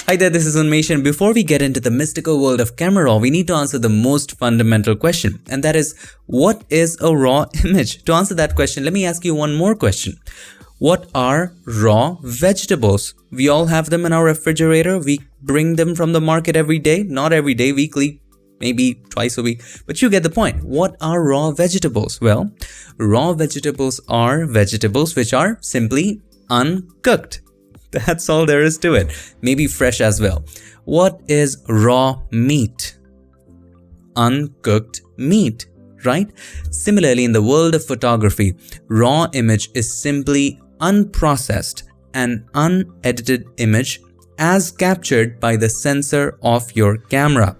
Hi there, this is Unmesh, and before we get into the mystical world of camera raw, we need to answer the most fundamental question, and that is, what is a raw image? To answer that question, let me ask you one more question. What are raw vegetables? We all have them in our refrigerator. We bring them from the market every day, not every day, weekly, maybe twice a week, but you get the point. What are raw vegetables? Well, raw vegetables are vegetables which are simply uncooked. That's all there is to it. Maybe fresh as well. What is raw meat? Uncooked meat, right? Similarly, in the world of photography, raw image is simply unprocessed and unedited image as captured by the sensor of your camera.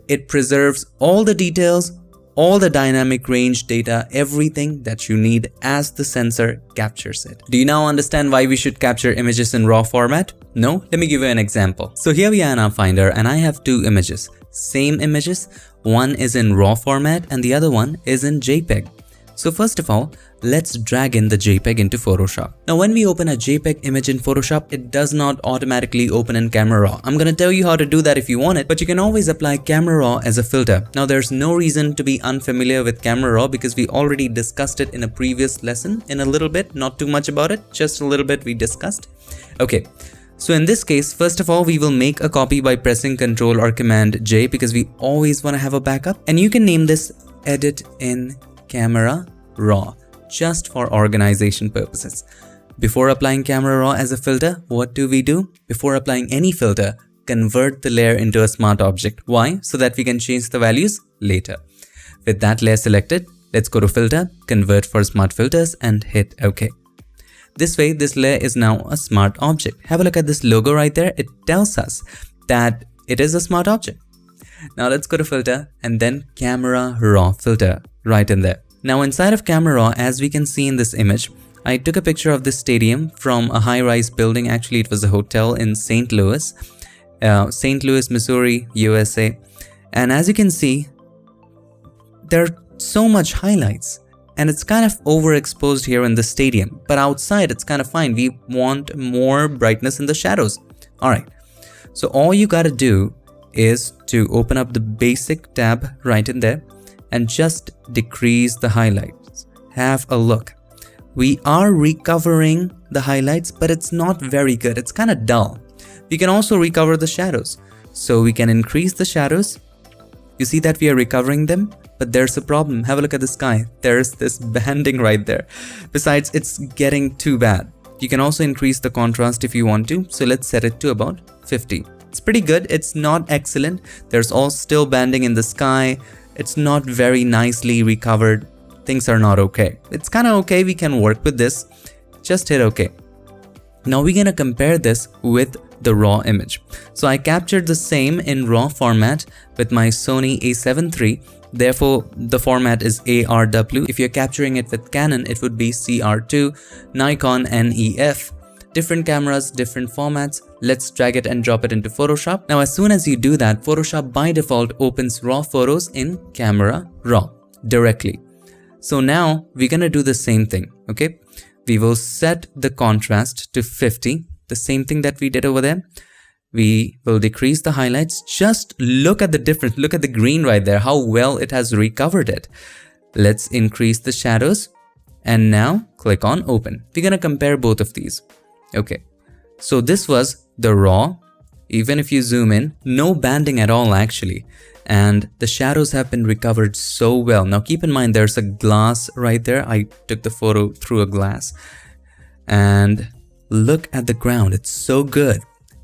It preserves all the details, all the dynamic range data, everything that you need as the sensor captures it. Do you now understand why we should capture images in RAW format? No? Let me give you an example. So here we are in our Finder and I have two images. Same images, one is in RAW format and the other one is in JPEG. So first of all, let's drag in the JPEG into Photoshop. Now when we open a JPEG image in Photoshop, it does not automatically open in Camera Raw. I'm gonna tell you how to do that if you want it, but you can always apply Camera Raw as a filter. Now there's no reason to be unfamiliar with Camera Raw because we already discussed it in a previous lesson in a little bit, not too much about it, just a little bit we discussed. Okay. So in this case, first of all, we will make a copy by pressing Ctrl or Command J because we always want to have a backup. And you can name this Edit in Camera Raw, just for organization purposes. Before applying Camera Raw as a filter, what do? Before applying any filter, convert the layer into a smart object. Why? So that we can change the values later. With that layer selected, let's go to Filter, Convert for Smart Filters and hit OK. This way, this layer is now a smart object. Have a look at this logo right there. It tells us that it is a smart object. Now let's go to Filter and then Camera Raw Filter right in there. Now inside of Camera Raw, as we can see in this image, I took a picture of this stadium from a high-rise building. Actually, it was a hotel in St. Louis, Missouri, USA. And as you can see, there are so much highlights and it's kind of overexposed here in the stadium, but outside it's kind of fine. We want more brightness in the shadows. All right. So all you got to do is to open up the basic tab right in there and just decrease the highlights. Have a look. We are recovering the highlights, but it's not very good. It's kind of dull. We can also recover the shadows. So we can increase the shadows. You see that we are recovering them, but there's a problem. Have a look at the sky. There's this banding right there. Besides, it's getting too bad. You can also increase the contrast if you want to. So let's set it to about 50. It's pretty good. It's not excellent. There's all still banding in the sky. It's not very nicely recovered. Things are not okay. It's kind of okay. We can work with this. Just hit OK. Now we're going to compare this with the raw image. So I captured the same in raw format with my Sony a7 III. Therefore, the format is ARW. If you're capturing it with Canon, it would be CR2, Nikon NEF. Different cameras, different formats. Let's drag it and drop it into Photoshop. Now, as soon as you do that, Photoshop by default opens raw photos in Camera Raw directly. So now we're gonna do the same thing, okay? We will set the contrast to 50, the same thing that we did over there. We will decrease the highlights. Just look at the difference. Look at the green right there, how well it has recovered it. Let's increase the shadows and now click on Open. We're gonna compare both of these. Okay, so this was the raw. Even if you zoom in, no banding at all actually. And the shadows have been recovered so well. Now keep in mind there's a glass right there. I took the photo through a glass. And look at the ground, it's so good.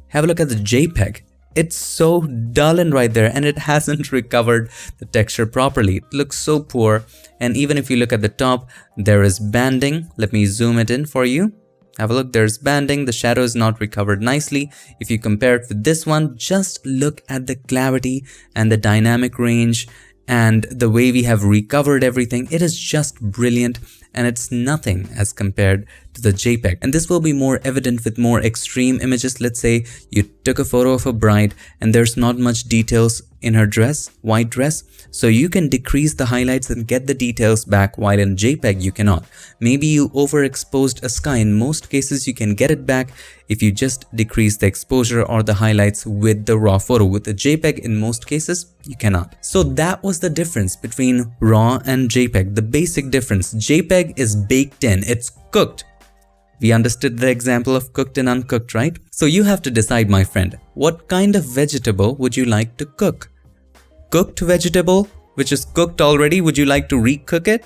Have a look at the JPEG. It's so dull in right there and it hasn't recovered the texture properly. It looks so poor. And even if you look at the top, there is banding. Let me zoom it in for you. Have a look, there's banding, the shadow is not recovered nicely. If you compare it with this one, just look at the clarity and the dynamic range and the way we have recovered everything. It is just brilliant and it's nothing as compared to the JPEG. And this will be more evident with more extreme images. Let's say you took a photo of a bride and there's not much details in her dress, white dress. So you can decrease the highlights and get the details back, while in JPEG you cannot. Maybe you overexposed a sky. In most cases you can get it back if you just decrease the exposure or the highlights with the raw photo. With the JPEG, in most cases you cannot. So that was the difference between RAW and JPEG. The basic difference: JPEG is baked in, it's cooked. We understood the example of cooked and uncooked, right? So you have to decide, my friend, what kind of vegetable would you like to cook? Cooked vegetable, which is cooked already, would you like to recook it?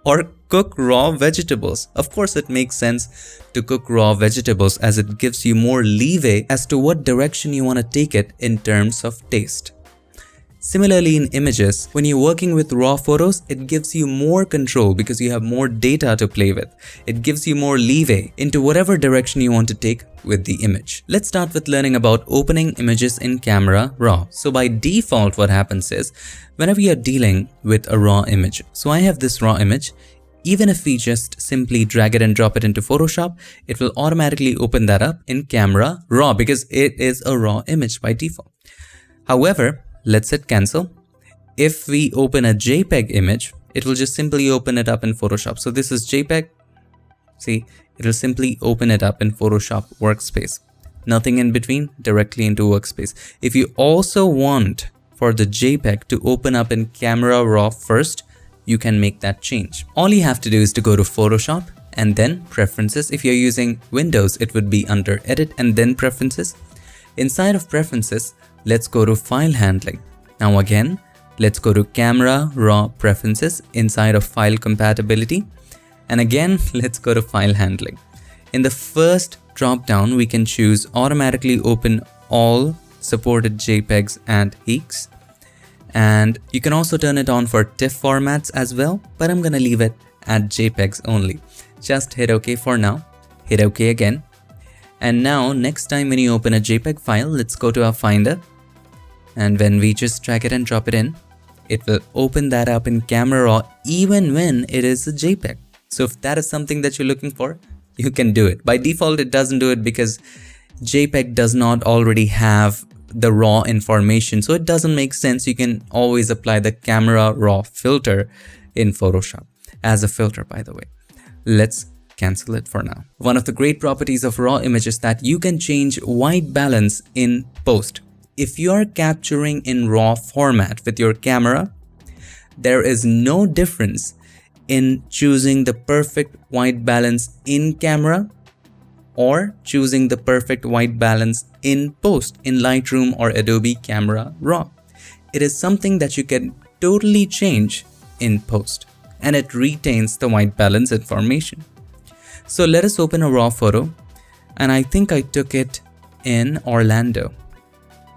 Or cook raw vegetables? Of course, it makes sense to cook raw vegetables as it gives you more leeway as to what direction you want to take it in terms of taste. Similarly, in images, when you're working with raw photos, it gives you more control because you have more data to play with. It gives you more leeway into whatever direction you want to take with the image. Let's start with learning about opening images in Camera Raw. So by default, what happens is, whenever you're dealing with a raw image, so I have this raw image, even if we just simply drag it and drop it into Photoshop, it will automatically open that up in Camera Raw because it is a raw image by default. However, let's hit cancel. If we open a JPEG image, it will just simply open it up in Photoshop. So this is JPEG. See, it will simply open it up in Photoshop Workspace. Nothing in between, directly into Workspace. If you also want for the JPEG to open up in Camera Raw first, you can make that change. All you have to do is to go to Photoshop and then Preferences. If you're using Windows, it would be under Edit and then Preferences. Inside of Preferences, let's go to File Handling. Now again, let's go to Camera Raw Preferences inside of File Compatibility. And again, let's go to File Handling. In the first drop down, we can choose Automatically Open All Supported JPEGs and HEICs. And you can also turn it on for TIFF formats as well, but I'm gonna leave it at JPEGs only. Just hit OK for now. Hit OK again. And now, next time when you open a JPEG file, let's go to our Finder. And when we just drag it and drop it in, it will open that up in Camera Raw even when it is a JPEG. So if that is something that you're looking for, you can do it. By default, it doesn't do it because JPEG does not already have the raw information. So it doesn't make sense. You can always apply the Camera Raw filter in Photoshop as a filter, by the way. Let's cancel it for now. One of the great properties of raw image is that you can change white balance in post. If you are capturing in raw format with your camera, there is no difference in choosing the perfect white balance in camera or choosing the perfect white balance in post in Lightroom or Adobe Camera Raw. It is something that you can totally change in post and it retains the white balance information. So let us open a raw photo, and I think I took it in Orlando.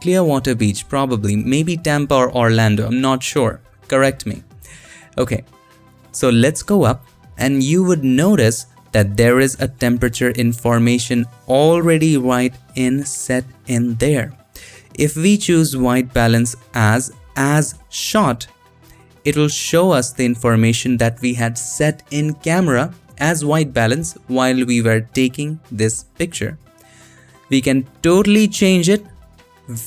Clearwater Beach, probably, maybe Tampa or Orlando, I'm not sure. Correct me. Okay, so let's go up and you would notice that there is a temperature information already set in there. If we choose white balance as shot, it will show us the information that we had set in camera as white balance while we were taking this picture. We can totally change it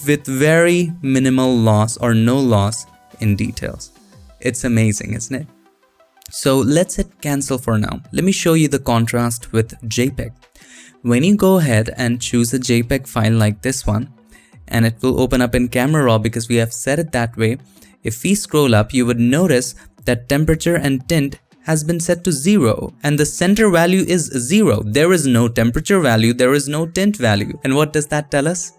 with very minimal loss or no loss in details. It's amazing, isn't it? So let's hit cancel for now. Let me show you the contrast with JPEG. When you go ahead and choose a JPEG file like this one, and it will open up in Camera Raw because we have set it that way, if we scroll up, you would notice that temperature and tint has been set to 0 and the center value is 0. There is no temperature value, there is no tint value. And what does that tell us?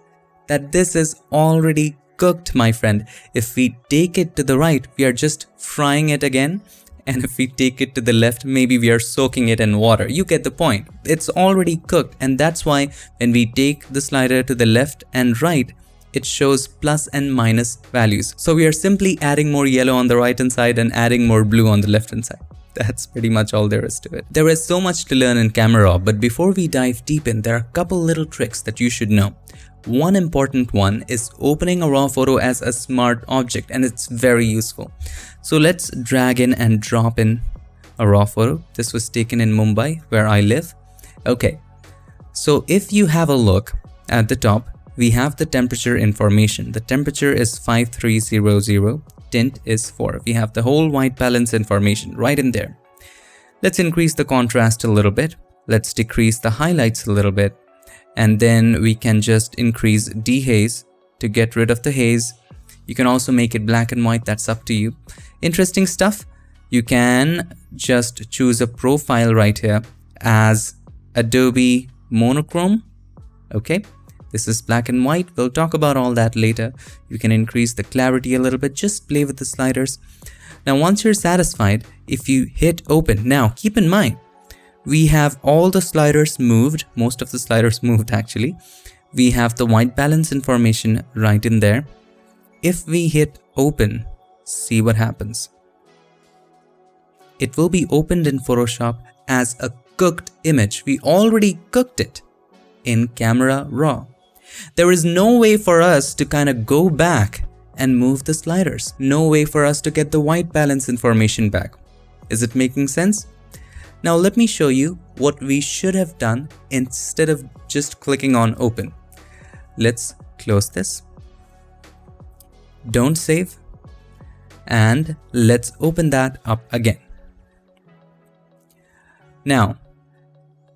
That this is already cooked, my friend. If we take it to the right, we are just frying it again. And if we take it to the left, maybe we are soaking it in water. You get the point. It's already cooked, and that's why when we take the slider to the left and right, it shows plus and minus values. So we are simply adding more yellow on the right hand side and adding more blue on the left hand side. That's pretty much all there is to it. There is so much to learn in Camera Raw, but before we dive deep in, there are a couple little tricks that you should know. One important one is opening a raw photo as a smart object, and it's very useful. So let's drag in and drop in a raw photo. This was taken in Mumbai, where I live. Okay, so if you have a look at the top, we have the temperature information. The temperature is 5300, tint is 4. We have the whole white balance information right in there. Let's increase the contrast a little bit. Let's decrease the highlights a little bit. And then we can just increase dehaze to get rid of the haze. You can also make it black and white, that's up to you. Interesting stuff. You can just choose a profile right here as Adobe Monochrome. Okay, this is black and white. We'll talk about all that later. You can increase the clarity a little bit, just play with the sliders. Now, once you're satisfied, if you hit open, now keep in mind, we have all the sliders moved, most of the sliders moved actually. We have the white balance information right in there. If we hit open, see what happens. It will be opened in Photoshop as a cooked image. We already cooked it in Camera Raw. There is no way for us to kind of go back and move the sliders. No way for us to get the white balance information back. Is it making sense? Now let me show you what we should have done instead of just clicking on open. Let's close this. Don't save. And let's open that up again. Now,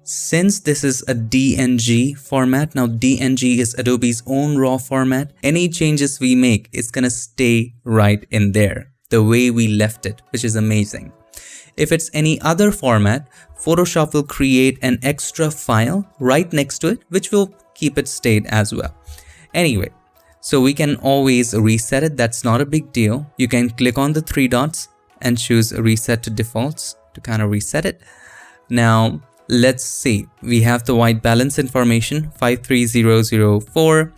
since this is a DNG format, now DNG is Adobe's own raw format, any changes we make, it's gonna stay right in there, the way we left it, which is amazing. If it's any other format, Photoshop will create an extra file right next to it, which will keep it stayed as well. Anyway, so we can always reset it, that's not a big deal. You can click on the 3 dots and choose reset to defaults to kind of reset it. Now, let's see, we have the white balance information 53004.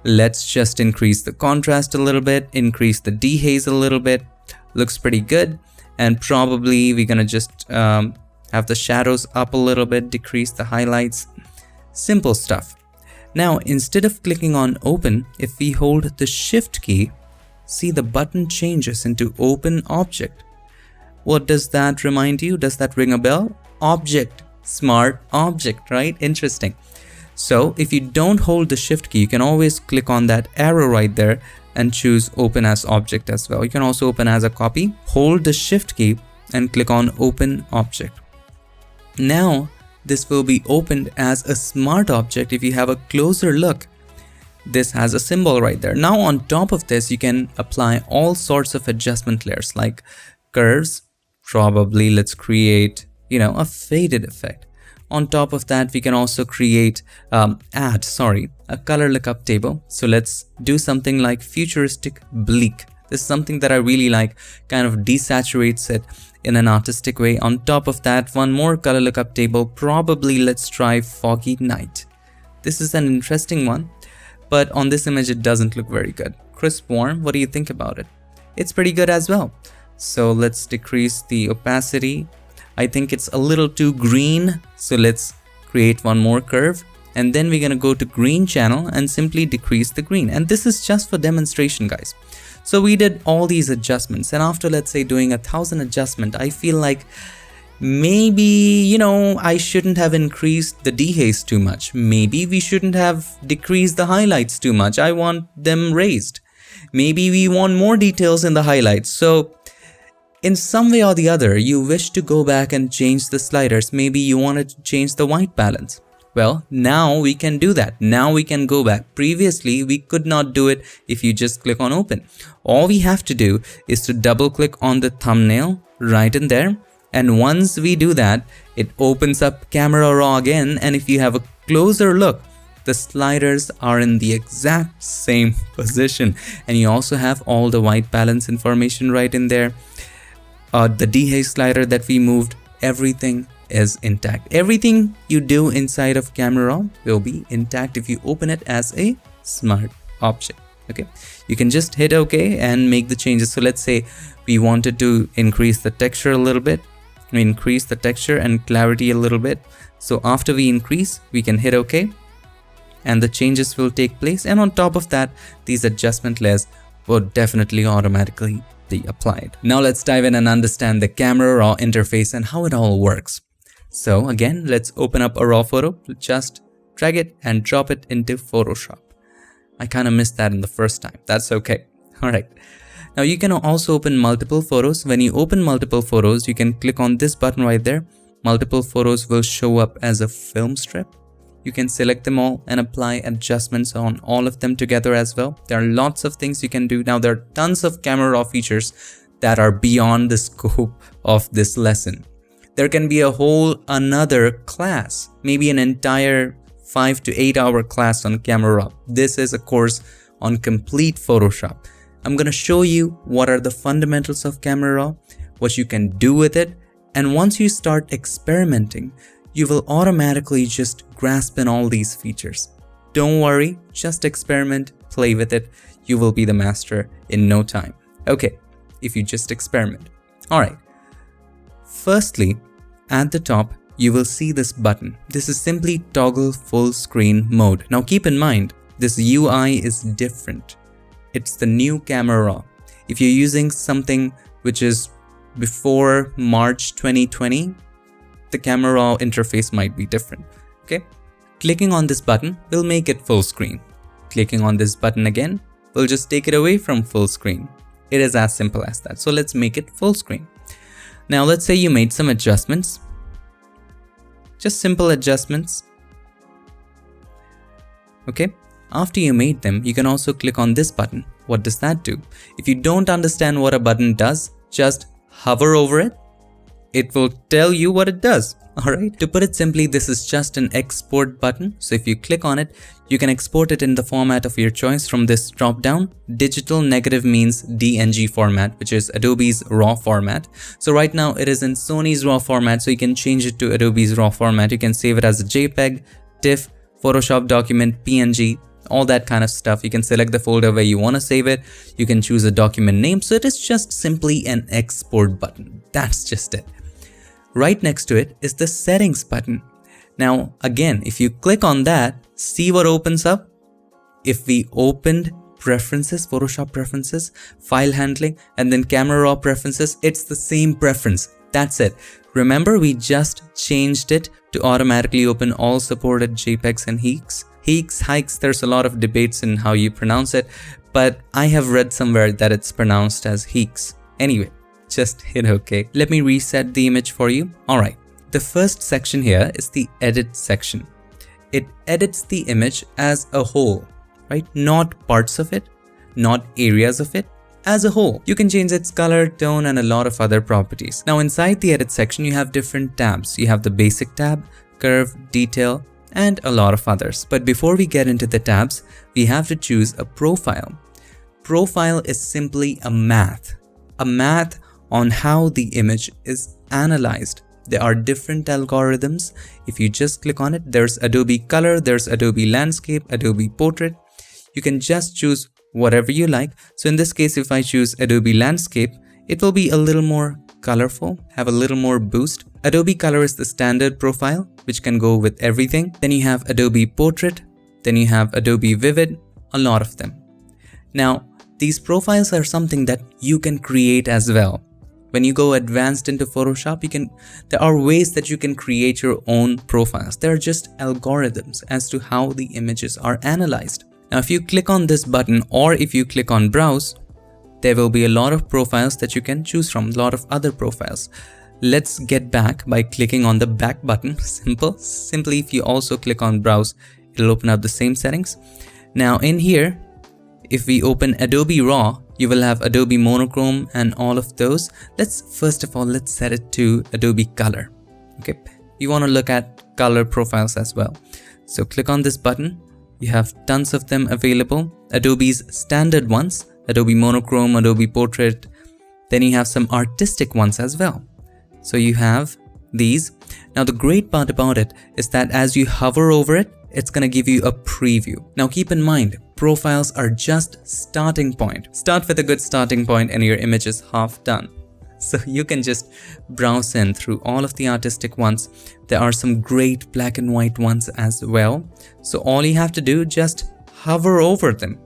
Let's just increase the contrast a little bit, increase the dehaze a little bit. Looks pretty good. And probably we're gonna just have the shadows up a little bit, decrease the highlights. Simple stuff. Now, instead of clicking on open, if we hold the shift key, see the button changes into open object. What does that remind you? Does that ring a bell? Object. Smart object, right? Interesting. So if you don't hold the shift key, you can always click on that arrow right there and choose open as object as well. You can also open as a copy. Hold the shift key and click on open object. Now this will be opened as a smart object. If you have a closer look, this has a symbol right there. Now on top of this, you can apply all sorts of adjustment layers like curves. Probably let's create, a faded effect. On top of that, we can also create, a color lookup table. So let's do something like futuristic bleak. This is something that I really like, kind of desaturates it in an artistic way. On top of that, one more color lookup table. Probably let's try foggy night. This is an interesting one, but on this image, it doesn't look very good. Crisp warm, what do you think about it? It's pretty good as well. So let's decrease the opacity. I think it's a little too green, so let's create one more curve, and then we're gonna go to green channel and simply decrease the green. And this is just for demonstration, guys. So we did all these adjustments, and after, let's say, doing 1000 adjustment, I feel like maybe, I shouldn't have increased the dehaze too much. Maybe we shouldn't have decreased the highlights too much. I want them raised. Maybe we want more details in the highlights. So in some way or the other, you wish to go back and change the sliders. Maybe you wanted to change the white balance. Well, now we can do that. Now we can go back. Previously, we could not do it if you just click on open. All we have to do is to double click on the thumbnail right in there. And once we do that, it opens up Camera Raw again. And if you have a closer look, the sliders are in the exact same position. And you also have all the white balance information right in there. The dehaze slider that we moved, everything is intact. Everything you do inside of Camera Raw will be intact if you open it as a smart object. Okay, you can just hit OK and make the changes. So let's say we wanted to increase the texture a little bit, increase the texture and clarity a little bit. So after we increase, we can hit OK and the changes will take place. And on top of that, these adjustment layers will definitely automatically be applied. Now let's dive in and understand the Camera Raw interface and how it all works. So again, let's open up a raw photo, just drag it and drop it into Photoshop. I kind of missed that in the first time. That's okay. All right. Now you can also open multiple photos. When you open multiple photos, you can click on this button right there. Multiple photos will show up as a film strip. You can select them all and apply adjustments on all of them together as well. There are lots of things you can do. Now there are tons of Camera Raw features that are beyond the scope of this lesson. There can be a whole another class, maybe an entire 5 to 8 hour class on Camera Raw. This is a course on complete Photoshop. I'm going to show you what are the fundamentals of Camera Raw, what you can do with it, and once you start experimenting, you will automatically just grasp in all these features. Don't worry, just experiment, play with it. You will be the master in no time. Okay, if you just experiment. All right. Firstly, at the top, you will see this button. This is simply toggle full screen mode. Now keep in mind, this UI is different. It's the new Camera Raw. If you're using something which is before March 2020, the Camera Raw interface might be different. Okay, clicking on this button will make it full screen. Clicking on this button again will just take it away from full screen. It is as simple as that. So let's make it full screen. Now let's say you made some adjustments. Just simple adjustments. Okay, after you made them, you can also click on this button. What does that do? If you don't understand what a button does, just hover over it. It will tell you what it does. All right. To put it simply, this is just an export button. So if you click on it, you can export it in the format of your choice from this drop down. Digital negative means DNG format, which is Adobe's RAW format. So right now it is in Sony's RAW format. So you can change it to Adobe's RAW format. You can save it as a JPEG, TIFF, Photoshop document, PNG, all that kind of stuff. You can select the folder where you want to save it. You can choose a document name. So it is just simply an export button. That's just it. Right next to it is the settings button. Now, again, if you click on that, see what opens up. If we opened preferences, Photoshop preferences, file handling, and then Camera Raw preferences, it's the same preference. That's it. Remember, we just changed it to automatically open all supported JPEGs and HEICS. HEICS, there's a lot of debates in how you pronounce it, but I have read somewhere that it's pronounced as HEICS. Anyway, just hit OK. Let me reset the image for you. All right. The first section here is the edit section. It edits the image as a whole, right? Not parts of it, not areas of it, as a whole. You can change its color, tone, and a lot of other properties. Now inside the edit section, you have different tabs. You have the basic tab, curve, detail, and a lot of others. But before we get into the tabs, we have to choose a profile. Profile is simply a math on how the image is analyzed. There are different algorithms. If you just click on it, there's Adobe Color, there's Adobe Landscape, Adobe Portrait. You can just choose whatever you like. So in this case, if I choose Adobe Landscape, it will be a little more colorful, have a little more boost. Adobe Color is the standard profile, which can go with everything. Then you have Adobe Portrait, then you have Adobe Vivid, a lot of them. Now, these profiles are something that you can create as well. When you go advanced into Photoshop, there are ways that you can create your own profiles. They are just algorithms as to how the images are analyzed. Now, if you click on this button or if you click on Browse, there will be a lot of profiles that you can choose from, a lot of other profiles. Let's get back by clicking on the back button. Simply, if you also click on Browse, it'll open up the same settings. Now in here, if we open Adobe RAW, you will have Adobe Monochrome and all of those. First of all, let's set it to Adobe Color. Okay, you want to look at color profiles as well. So click on this button. You have tons of them available. Adobe's standard ones, Adobe Monochrome, Adobe Portrait. Then you have some artistic ones as well. So you have these. Now the great part about it is that as you hover over it, it's going to give you a preview. Now keep in mind, profiles are just starting point. Start with a good starting point and your image is half done. So you can just browse in through all of the artistic ones. There are some great black and white ones as well. So all you have to do, just hover over them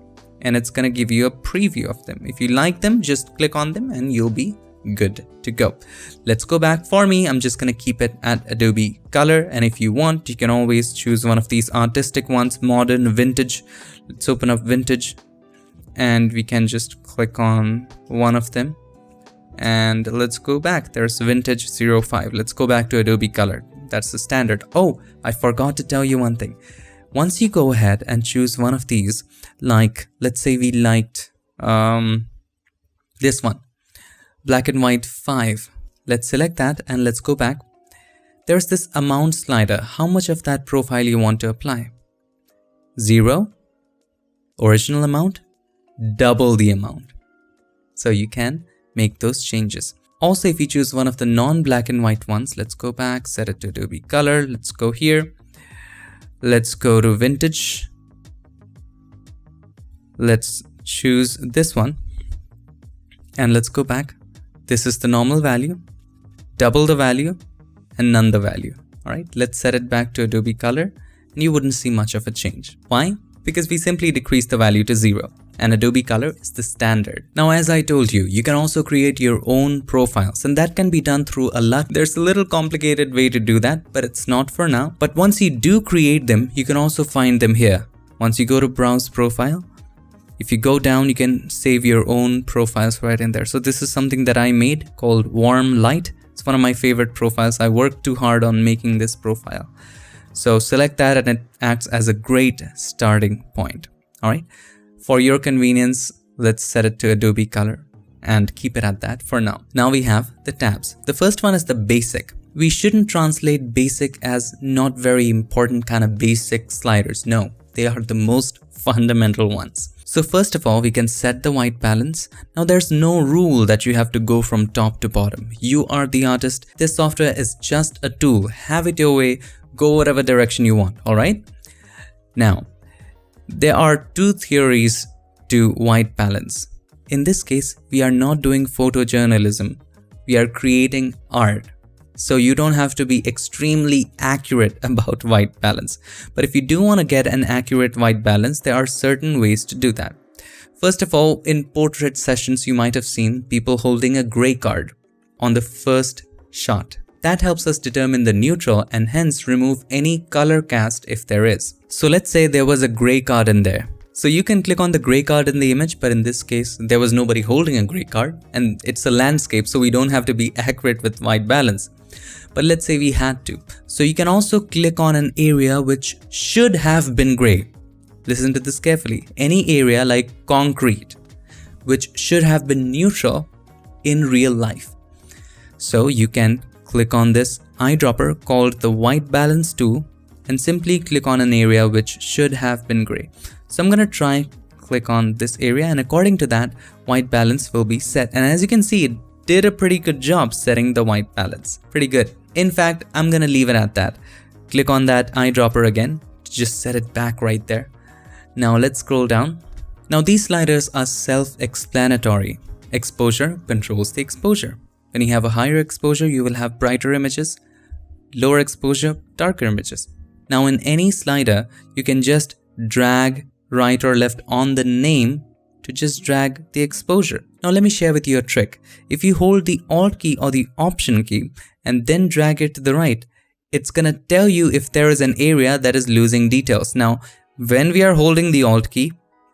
and it's going to give you a preview of them. If you like them, just click on them and you'll be good to go. Let's go back. For me, I'm just gonna keep it at Adobe Color, and if you want, you can always choose one of these artistic ones, modern, vintage. Let's open up vintage, and we can just click on one of them, and let's go back. There's vintage 05. Let's go back to Adobe Color. That's the standard. Oh, I forgot to tell you one thing. Once you go ahead and choose one of these, like let's say we liked this one, black and white 5. Let's select that and let's go back. There's this amount slider. How much of that profile you want to apply? 0, original amount, double the amount. So you can make those changes. Also, if you choose one of the non-black and white ones, let's go back, set it to Adobe Color. Let's go here. Let's go to vintage. Let's choose this one. And let's go back. This is the normal value, double the value, and none the value. All right, let's set it back to Adobe Color, and you wouldn't see much of a change. Why? Because we simply decrease the value to 0, and Adobe Color is the standard. Now, as I told you, you can also create your own profiles, and that can be done through a LUT. There's a little complicated way to do that, but it's not for now. But once you do create them, you can also find them here. Once you go to Browse Profile, if you go down, you can save your own profiles right in there. So this is something that I made called Warm Light. It's one of my favorite profiles. I worked too hard on making this profile. So select that and it acts as a great starting point. All right. For your convenience, let's set it to Adobe Color and keep it at that for now. Now we have the tabs. The first one is the basic. We shouldn't translate basic as not very important kind of basic sliders. No, they are the most fundamental ones. So first of all, we can set the white balance. Now there's no rule that you have to go from top to bottom. You are the artist. This software is just a tool. Have it your way. Go whatever direction you want. All right. Now, there are two theories to white balance. In this case, we are not doing photojournalism. We are creating art. So you don't have to be extremely accurate about white balance. But if you do want to get an accurate white balance, there are certain ways to do that. First of all, in portrait sessions, you might have seen people holding a gray card on the first shot. That helps us determine the neutral and hence remove any color cast if there is. So let's say there was a gray card in there. So you can click on the gray card in the image, but in this case, there was nobody holding a gray card and it's a landscape, so we don't have to be accurate with white balance. But let's say we had to. So you can also click on an area which should have been gray. Listen to this carefully. Any area like concrete, which should have been neutral in real life. So you can click on this eyedropper called the white balance tool and simply click on an area which should have been gray. So I'm going to click on this area, and according to that, white balance will be set. And as you can see, it did a pretty good job setting the white balance. Pretty good. In fact, I'm going to leave it at that. Click on that eyedropper again to just set it back right there. Now let's scroll down. Now these sliders are self-explanatory. Exposure controls the exposure. When you have a higher exposure, you will have brighter images. Lower exposure, darker images. Now in any slider, you can just drag right or left on the name to just drag the exposure. Now let me share with you a trick. If you hold the Alt key or the Option key and then drag it to the right, it's gonna tell you if there is an area that is losing details. Now, when we are holding the Alt key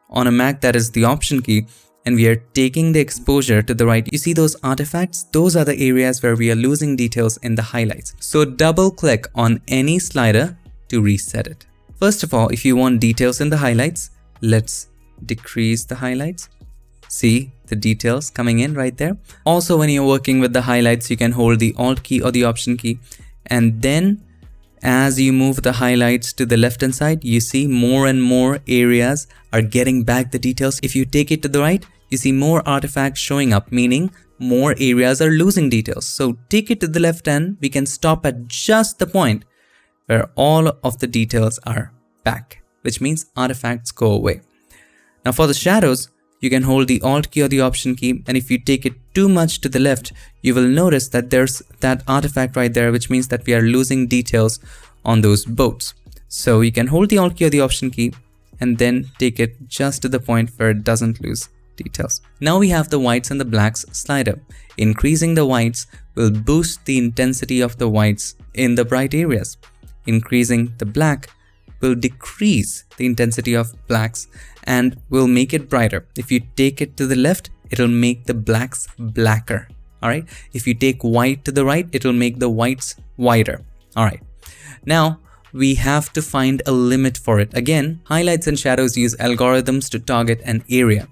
on a Mac, that is the Option key, and we are taking the exposure to the right, you see those artifacts? Those are the areas where we are losing details in the highlights. So double click on any slider to reset it. First of all, if you want details in the highlights, let's decrease the highlights. See the details coming in right there. Also, when you're working with the highlights, you can hold the Alt key or the Option key, and then as you move the highlights to the left hand side, you see more and more areas are getting back the details. If you take it to the right, you see more artifacts showing up, meaning more areas are losing details. So take it to the left hand, we can stop at just the point where all of the details are back, which means artifacts go away. Now for the shadows, you can hold the Alt key or the Option key, and if you take it too much to the left, you will notice that there's that artifact right there, which means that we are losing details on those boats. So you can hold the Alt key or the Option key and then take it just to the point where it doesn't lose details. Now we have the whites and the blacks slider. Increasing the whites will boost the intensity of the whites in the bright areas. Increasing the black will decrease the intensity of blacks and will make it brighter. If you take it to the left, it'll make the blacks blacker. Alright, if you take white to the right, it'll make the whites whiter. Alright, now we have to find a limit for it. Again, highlights and shadows use algorithms to target an area.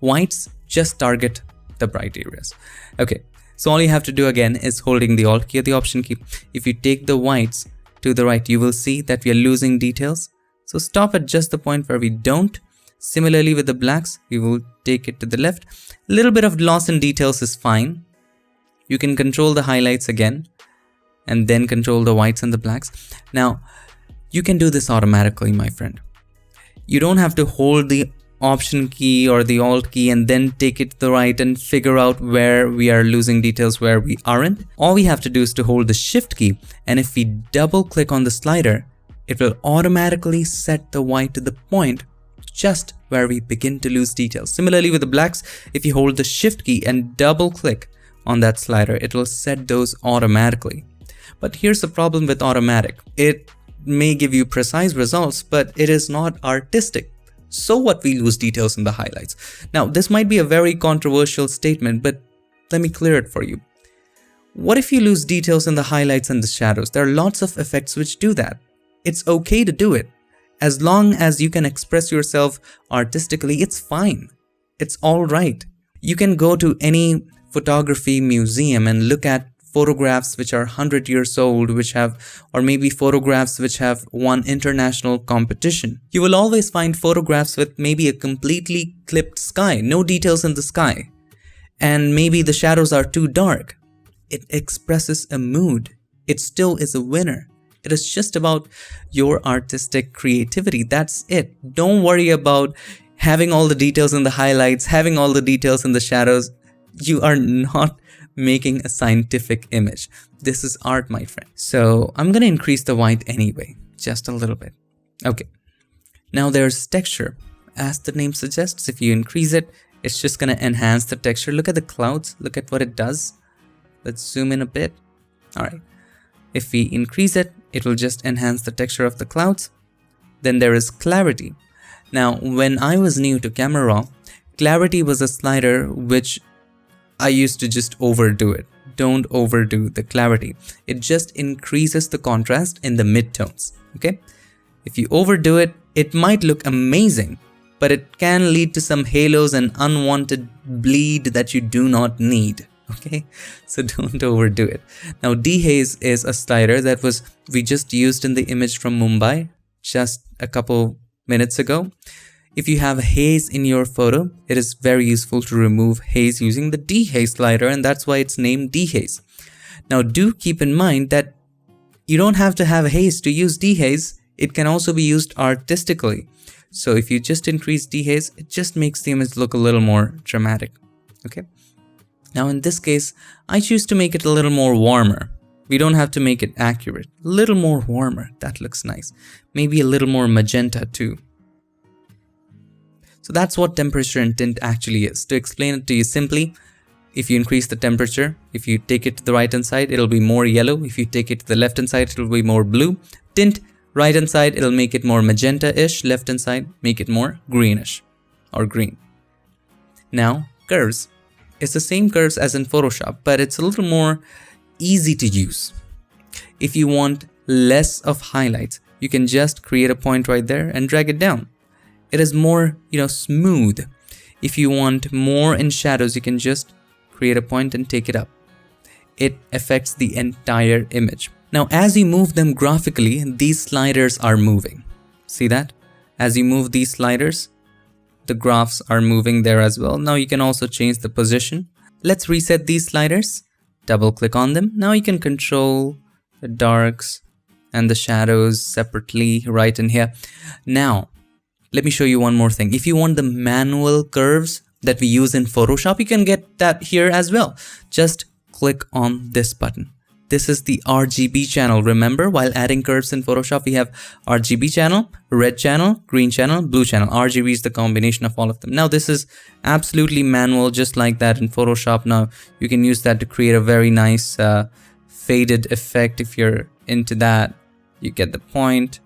Whites just target the bright areas. Okay, so all you have to do again is holding the Alt key or the Option key. If you take the whites to the right, you will see that we are losing details. So stop at just the point where we don't. Similarly with the blacks, we will take it to the left. A little bit of loss in details is fine. You can control the highlights again and then control the whites and the blacks. Now, you can do this automatically, my friend. You don't have to hold the Option key or the Alt key and then take it to the right and figure out where we are losing details, where we aren't. All we have to do is to hold the Shift key, and if we double click on the slider, it will automatically set the white to the point just where we begin to lose details. Similarly with the blacks, if you hold the Shift key and double click on that slider, it will set those automatically. But here's the problem with automatic. It may give you precise results, but it is not artistic. So what, we lose details in the highlights? Now, this might be a very controversial statement, but let me clear it for you. What if you lose details in the highlights and the shadows? There are lots of effects which do that. It's okay to do it. As long as you can express yourself artistically, it's fine. It's all right. You can go to any photography museum and look at photographs which are 100 years old, or maybe photographs which have won international competition. You will always find photographs with maybe a completely clipped sky, no details in the sky, and maybe the shadows are too dark. It expresses a mood. It still is a winner. It is just about your artistic creativity. That's it. Don't worry about having all the details in the highlights, having all the details in the shadows. You are not making a scientific image. This is art, my friend. So I'm gonna increase the white anyway, just a little bit. Okay. Now there's texture. As the name suggests, if you increase it, it's just gonna enhance the texture. Look at the clouds. Look at what it does. Let's zoom in a bit. All right. If we increase it, it will just enhance the texture of the clouds. Then there is clarity. Now, when I was new to Camera Raw, clarity was a slider which I used to just overdo it. Don't overdo the clarity. It just increases the contrast in the midtones, okay? If you overdo it, it might look amazing, but it can lead to some halos and unwanted bleed that you do not need, okay? So don't overdo it. Now, dehaze is a slider that we just used in the image from Mumbai just a couple minutes ago. If you have haze in your photo, it is very useful to remove haze using the dehaze slider, and that's why it's named dehaze. Now, do keep in mind that you don't have to have haze to use dehaze. It can also be used artistically. So if you just increase dehaze, it just makes the image look a little more dramatic. Okay. Now in this case, I choose to make it a little more warmer. We don't have to make it accurate. A little more warmer. That looks nice. Maybe a little more magenta too. So that's what temperature and tint actually is. To explain it to you simply, if you increase the temperature, if you take it to the right hand side, it'll be more yellow. If you take it to the left hand side, it'll be more blue. Tint, right hand side, it'll make it more magenta-ish. Left hand side, make it more greenish or green. Now, curves. It's the same curves as in Photoshop, but it's a little more easy to use. If you want less of highlights, you can just create a point right there and drag it down. It is more, smooth. If you want more in shadows, you can just create a point and take it up. It affects the entire image. Now, as you move them graphically, these sliders are moving. See that? As you move these sliders, the graphs are moving there as well. Now you can also change the position. Let's reset these sliders. Double click on them. Now you can control the darks and the shadows separately right in here. Now, let me show you one more thing. If you want the manual curves that we use in Photoshop, you can get that here as well. Just click on this button. this is the RGB channel. Remember, while adding curves in Photoshop, we have RGB channel, red channel, green channel, blue channel. RGB is the combination of all of them. Now this is absolutely manual, just like that in Photoshop. Now you can use that to create a very nice faded effect. If you're into that, you get the point.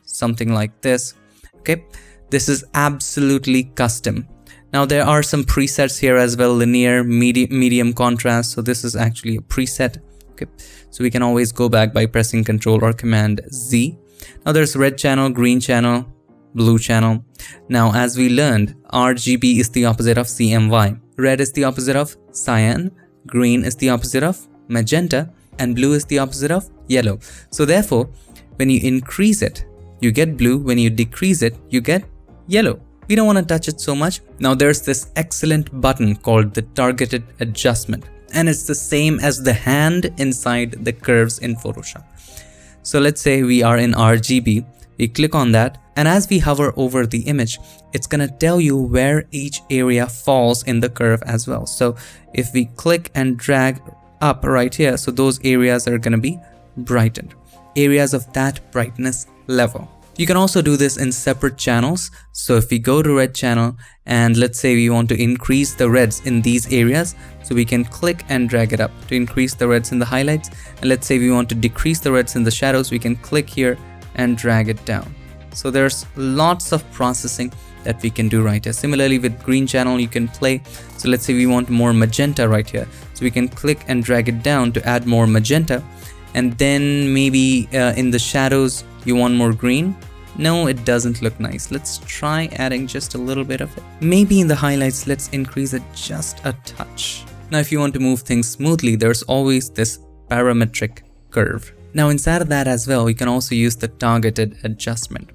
Something like this. Okay, this is absolutely custom. Now there are some presets here as well, linear, medium contrast. So this is actually a preset. Okay, so we can always go back by pressing Ctrl or Command Z. Now there's red channel, green channel, blue channel. Now as we learned, RGB is the opposite of CMY. Red is the opposite of cyan, green is the opposite of magenta, and blue is the opposite of yellow. So therefore, when you increase it, you get blue. When you decrease it, you get yellow. We don't want to touch it so much. Now there's this excellent button called the targeted adjustment, and it's the same as the hand inside the curves in Photoshop. So let's say we are in RGB, we click on that, and as we hover over the image, it's gonna tell you where each area falls in the curve as well. So if we click and drag up right here, so those areas are gonna be brightened, areas of that brightness level. You can also do this in separate channels. So if we go to red channel and let's say we want to increase the reds in these areas, so we can click and drag it up to increase the reds in the highlights. And let's say we want to decrease the reds in the shadows, we can click here and drag it down. So there's lots of processing that we can do right here. Similarly with green channel, you can play. So let's say we want more magenta right here. So we can click and drag it down to add more magenta. And then maybe in the shadows, you want more green. No, it doesn't look nice. Let's try adding just a little bit of it. Maybe in the highlights, let's increase it just a touch. Now, if you want to move things smoothly, there's always this parametric curve. Now, inside of that as well, you can also use the targeted adjustment.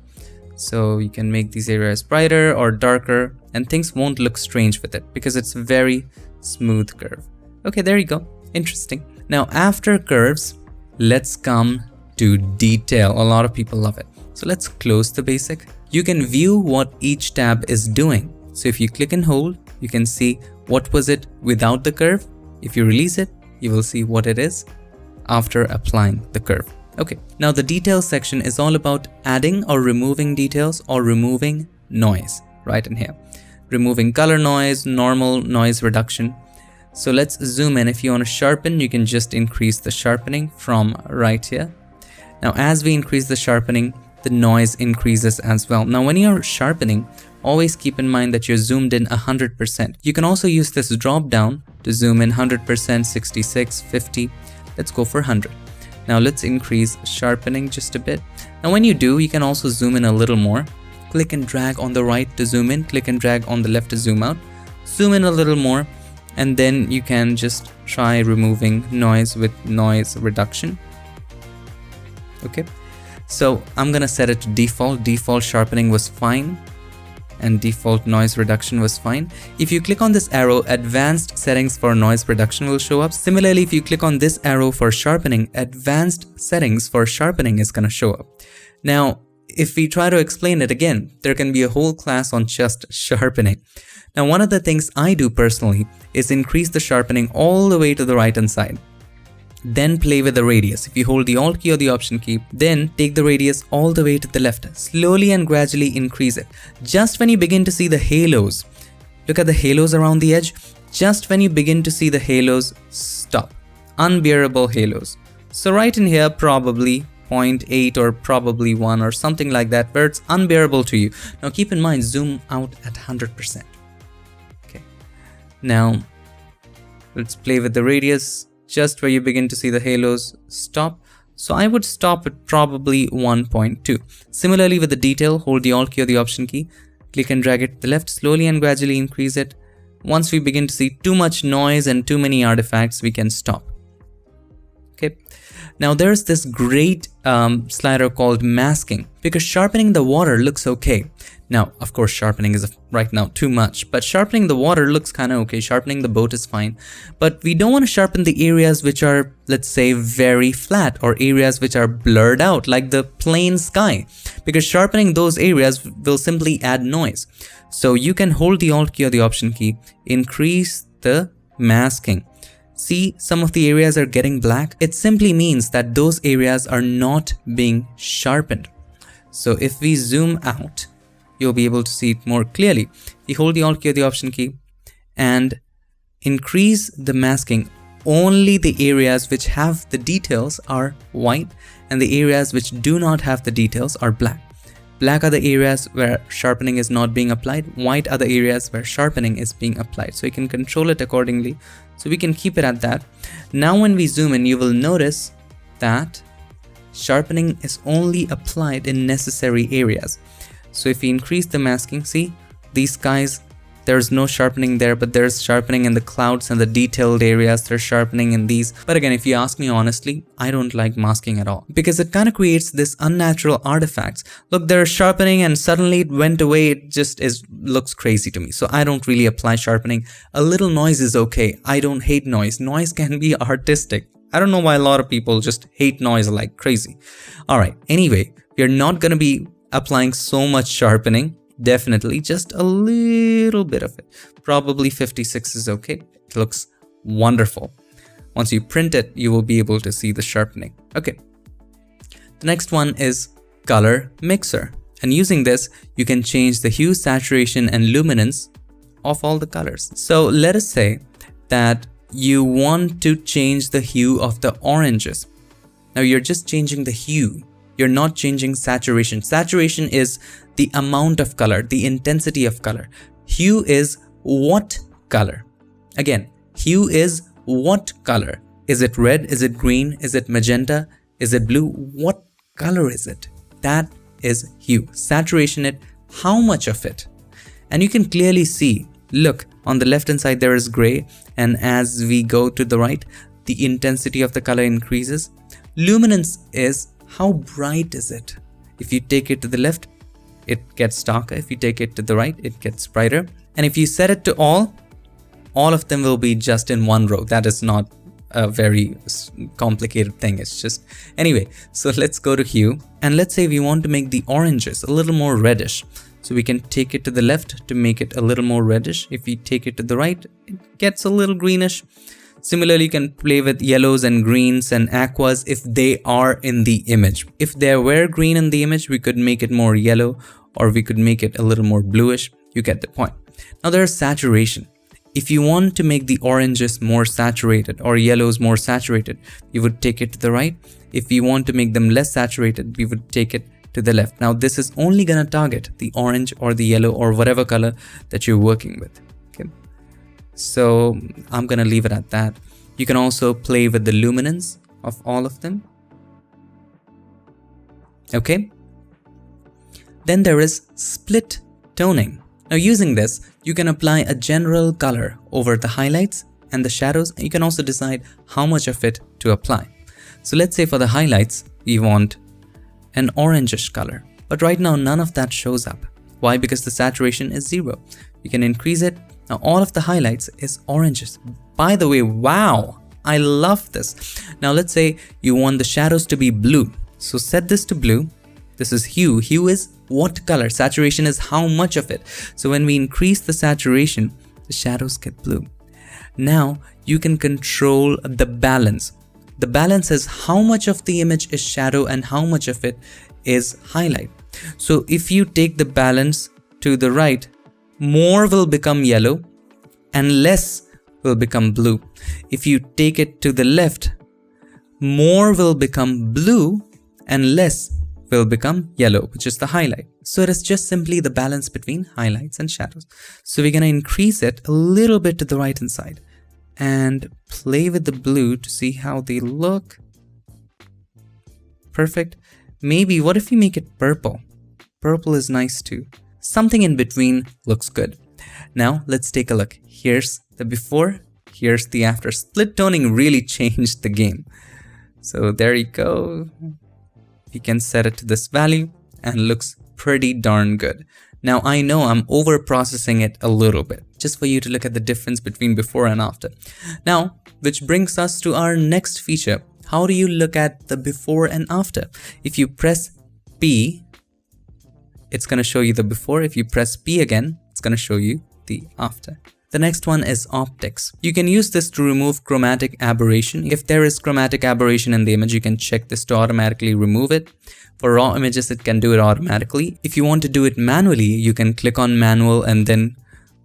So you can make these areas brighter or darker, and things won't look strange with it because it's a very smooth curve. Okay, there you go. Interesting. Now, after curves, let's come to detail. A lot of people love it. So let's close the basic. You can view what each tab is doing. So if you click and hold, you can see what was it without the curve. If you release it, you will see what it is after applying the curve. Okay, now the details section is all about adding or removing details or removing noise right in here. Removing color noise, normal noise reduction. So let's zoom in. If you want to sharpen, you can just increase the sharpening from right here. Now, as we increase the sharpening, the noise increases as well. Now, when you're sharpening, always keep in mind that you're zoomed in 100%. You can also use this drop down to zoom in 100%, 66, 50. Let's go for 100. Now let's increase sharpening just a bit. Now when you do, you can also zoom in a little more. Click and drag on the right to zoom in, click and drag on the left to zoom out. Zoom in a little more, and then you can just try removing noise with noise reduction. Okay, so I'm gonna set it to default. Default sharpening was fine, and default noise reduction was fine. If you click on this arrow, advanced settings for noise reduction will show up. Similarly, if you click on this arrow for sharpening, advanced settings for sharpening is gonna show up. Now, if we try to explain it again, there can be a whole class on just sharpening. Now, one of the things I do personally is increase the sharpening all the way to the right hand side. Then play with the radius. If you hold the Alt key or the Option key, then take the radius all the way to the left. Slowly and gradually increase it. Just when you begin to see the halos, look at the halos around the edge. Just when you begin to see the halos, stop. Unbearable halos. So right in here, probably 0.8 or probably 1 or something like that, where it's unbearable to you. Now keep in mind, zoom out at 100%. Okay. Now, let's play with the radius. Just where you begin to see the halos, stop. So I would stop at probably 1.2. Similarly with the detail, hold the Alt key or the Option key, click and drag it to the left, slowly and gradually increase it. Once we begin to see too much noise and too many artifacts, we can stop. Okay. Now there's this great slider called masking, because sharpening the water looks okay. Now, of course, sharpening is right now too much, but sharpening the water looks kind of okay. Sharpening the boat is fine, but we don't want to sharpen the areas which are, let's say, very flat, or areas which are blurred out, like the plain sky, because sharpening those areas will simply add noise. So you can hold the Alt key or the Option key, increase the masking. See, some of the areas are getting black. It simply means that those areas are not being sharpened. So if we zoom out, you'll be able to see it more clearly. You hold the Alt key or the Option key and increase the masking. Only the areas which have the details are white and the areas which do not have the details are black. Black are the areas where sharpening is not being applied. White are the areas where sharpening is being applied. So you can control it accordingly. So we can keep it at that. Now when we zoom in, you will notice that sharpening is only applied in necessary areas. So if we increase the masking, see these guys, there's no sharpening there, but there's sharpening in the clouds and the detailed areas. There's sharpening in these. But again, if you ask me honestly, I don't like masking at all because it kind of creates this unnatural artifacts. Look, there's sharpening and suddenly it went away. It just looks crazy to me. So I don't really apply sharpening. A little noise is okay. I don't hate noise. Noise can be artistic. I don't know why a lot of people just hate noise like crazy. All right. Anyway, we're not going to be applying so much sharpening. Definitely just a little bit of it. Probably 56 is okay. It looks wonderful. Once you print it, you will be able to see the sharpening. Okay. The next one is color mixer. And using this, you can change the hue, saturation, and luminance of all the colors. So let us say that you want to change the hue of the oranges. Now you're just changing the hue. You're not changing saturation. Saturation is the amount of color, the intensity of color. Hue is what color. Again, hue is what color. Is it red? Is it green? Is it magenta? Is it blue? What color is it? That is hue. Saturation it, how much of it? And you can clearly see, look, on the left hand side there is gray, and as we go to the right, the intensity of the color increases. Luminance is how bright is it? If you take it to the left, it gets darker. If you take it to the right, it gets brighter. And if you set it to all of them will be just in one row. That is not a very complicated thing. It's just, anyway, so let's go to hue. And let's say we want to make the oranges a little more reddish. So we can take it to the left to make it a little more reddish. If we take it to the right, it gets a little greenish. Similarly, you can play with yellows and greens and aquas if they are in the image. If there were green in the image, we could make it more yellow, or we could make it a little more bluish. You get the point. Now there's saturation. If you want to make the oranges more saturated or yellows more saturated, you would take it to the right. If you want to make them less saturated, we would take it to the left. Now this is only gonna target the orange or the yellow or whatever color that you're working with. Okay. So I'm gonna leave it at that. You can also play with the luminance of all of them. Okay. Then there is split toning. Now using this, you can apply a general color over the highlights and the shadows. You can also decide how much of it to apply. So let's say for the highlights, we want an orangish color, but right now none of that shows up. Why? Because the saturation is 0. You can increase it. Now all of the highlights is oranges. By the way, wow, I love this. Now let's say you want the shadows to be blue. So set this to blue. This is hue. Hue is what color? Saturation is how much of it. So when we increase the saturation, the shadows get blue. Now you can control the balance. The balance is how much of the image is shadow and how much of it is highlight. So if you take the balance to the right, more will become yellow and less will become blue. If you take it to the left, more will become blue and less will become yellow, which is the highlight. So it is just simply the balance between highlights and shadows. So we're going to increase it a little bit to the right hand side and play with the blue to see how they look. Perfect. Maybe what if we make it purple? Purple is nice too. Something in between looks good. Now let's take a look. Here's the before, here's the after. Split toning really changed the game. So there you go. You can set it to this value and looks pretty darn good. Now I know I'm over processing it a little bit just for you to look at the difference between before and after. Now, which brings us to our next feature. How do you look at the before and after? If you press P, it's going to show you the before. If you press P again, it's going to show you the after. The next one is optics. You can use this to remove chromatic aberration. If there is chromatic aberration in the image, you can check this to automatically remove it. For raw images, it can do it automatically. If you want to do it manually, you can click on manual and then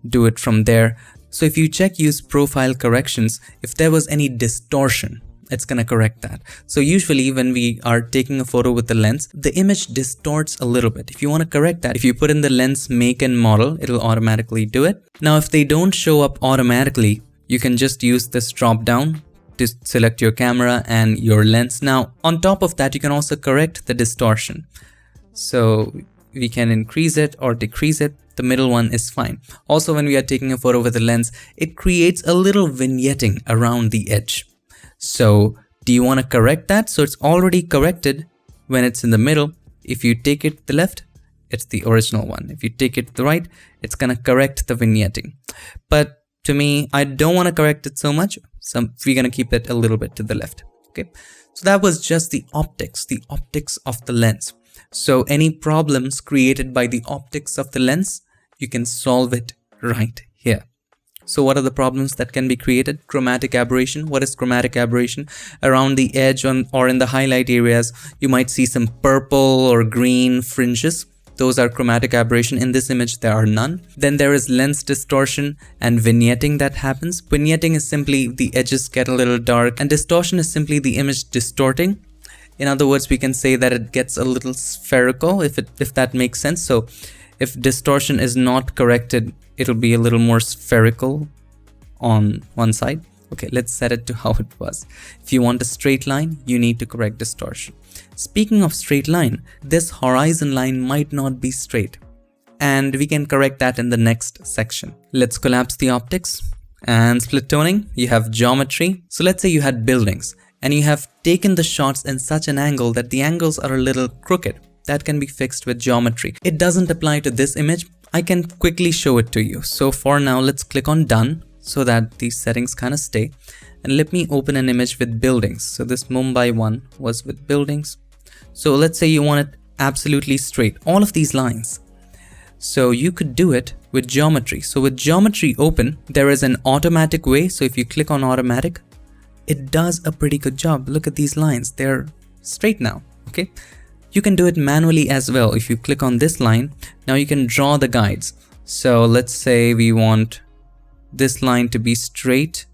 do it from there. So if you check use profile corrections, if there was any distortion, it's gonna correct that. So usually when we are taking a photo with the lens, the image distorts a little bit. If you want to correct that, if you put in the lens make and model, it'll automatically do it. Now, if they don't show up automatically, you can just use this drop down to select your camera and your lens. Now, on top of that, you can also correct the distortion. So we can increase it or decrease it. The middle one is fine. Also, when we are taking a photo with the lens, it creates a little vignetting around the edge. So do you want to correct that? So it's already corrected when it's in the middle. If you take it to the left, it's the original one. If you take it to the right, it's going to correct the vignetting. But to me, I don't want to correct it so much. So we're going to keep it a little bit to the left. Okay. So that was just the optics of the lens. So any problems created by the optics of the lens, you can solve it right here. So what are the problems that can be created? Chromatic aberration. What is chromatic aberration? Around the edge or in the highlight areas, you might see some purple or green fringes. Those are chromatic aberration. In this image, there are none. Then there is lens distortion and vignetting that happens. Vignetting is simply the edges get a little dark, and distortion is simply the image distorting. In other words, we can say that it gets a little spherical, if that makes sense. So if distortion is not corrected, it'll be a little more spherical on one side. Okay, let's set it to how it was. If you want a straight line, you need to correct distortion. Speaking of straight line, this horizon line might not be straight, and we can correct that in the next section. Let's collapse the optics and split toning. You have geometry. So let's say you had buildings and you have taken the shots in such an angle that the angles are a little crooked. That can be fixed with geometry. It doesn't apply to this image. I can quickly show it to you. So for now, let's click on done so that these settings kind of stay. And let me open an image with buildings. So this Mumbai one was with buildings. So let's say you want it absolutely straight, all of these lines. So you could do it with geometry. So with geometry open, there is an automatic way. So if you click on automatic, it does a pretty good job. Look at these lines. They're straight now. Okay. You can do it manually as well. If you click on this line, now you can draw the guides. So let's say we want this line to be straight.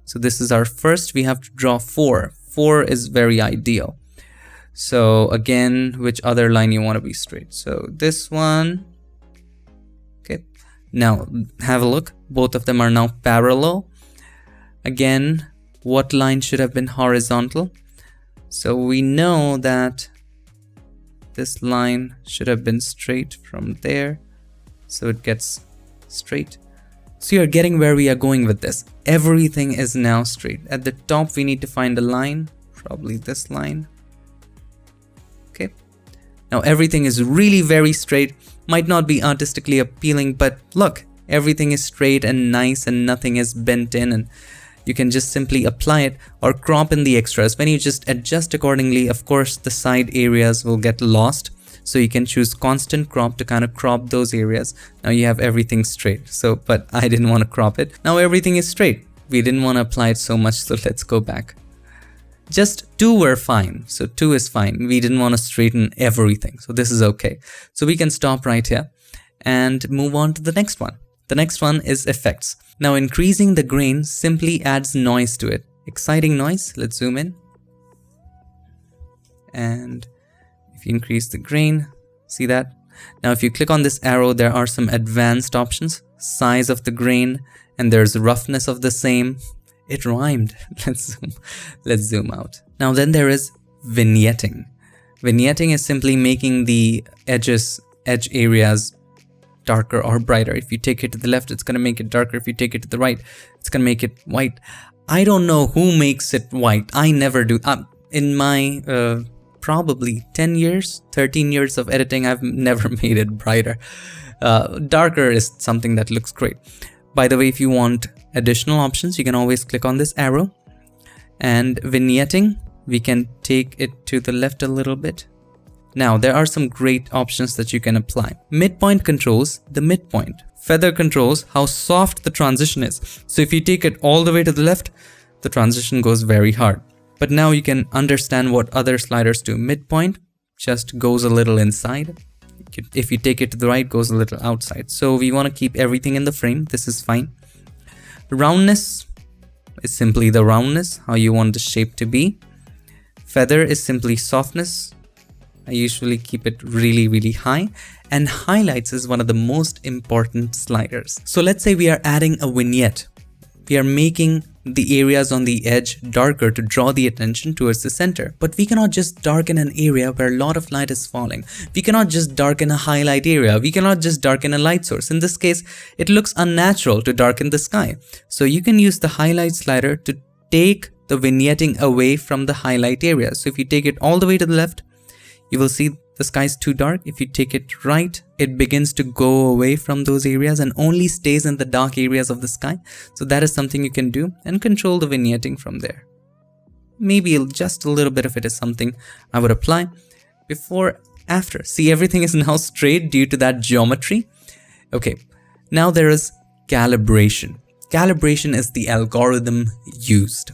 So this is our first. We have to draw 4. 4 is very ideal. So again, which other line you want to be straight? So this one. Okay. Now have a look. Both of them are now parallel. Again, what line should have been horizontal? So we know that this line should have been straight from there. So it gets straight. So you're getting where we are going with this. Everything is now straight. At the top, we need to find a line, probably this line. Okay. Now everything is really very straight. Might not be artistically appealing, but look, everything is straight and nice and nothing is bent in, and you can just simply apply it or crop in the extras. When you just adjust accordingly, of course, the side areas will get lost. So you can choose constant crop to kind of crop those areas. Now you have everything straight. So, but I didn't want to crop it. Now everything is straight. We didn't want to apply it so much. So let's go back. Just 2 were fine. So 2 is fine. We didn't want to straighten everything. So this is okay. So we can stop right here and move on to the next one. The next one is effects. Now increasing the grain simply adds noise to it. Exciting noise. Let's zoom in. And if you increase the grain, see that? Now if you click on this arrow, there are some advanced options. Size of the grain, and there's roughness of the same. It rhymed. Let's zoom out. Now then there is vignetting. Vignetting is simply making the edge areas darker or brighter. If you take it to the left, it's going to make it darker. If you take it to the right, it's going to make it white. I don't know who makes it white. I never do. In my probably 10 years, 13 years of editing, I've never made it brighter. Darker is something that looks great. By the way, if you want additional options, you can always click on this arrow. And vignetting, we can take it to the left a little bit. Now, there are some great options that you can apply. Midpoint controls the midpoint. Feather controls how soft the transition is. So if you take it all the way to the left, the transition goes very hard. But now you can understand what other sliders do. Midpoint just goes a little inside. If you take it to the right, goes a little outside. So we want to keep everything in the frame. This is fine. Roundness is simply the roundness, how you want the shape to be. Feather is simply softness. I usually keep it really, really high. And highlights is one of the most important sliders. So let's say we are adding a vignette. We are making the areas on the edge darker to draw the attention towards the center. But we cannot just darken an area where a lot of light is falling. We cannot just darken a highlight area. We cannot just darken a light source. In this case, it looks unnatural to darken the sky. So you can use the highlight slider to take the vignetting away from the highlight area. So if you take it all the way to the left, you will see the sky is too dark. If you take it right, it begins to go away from those areas and only stays in the dark areas of the sky. So that is something you can do and control the vignetting from there. Maybe just a little bit of it is something I would apply. Before, after. See, everything is now straight due to that geometry. Okay, now there is calibration. Calibration is the algorithm used.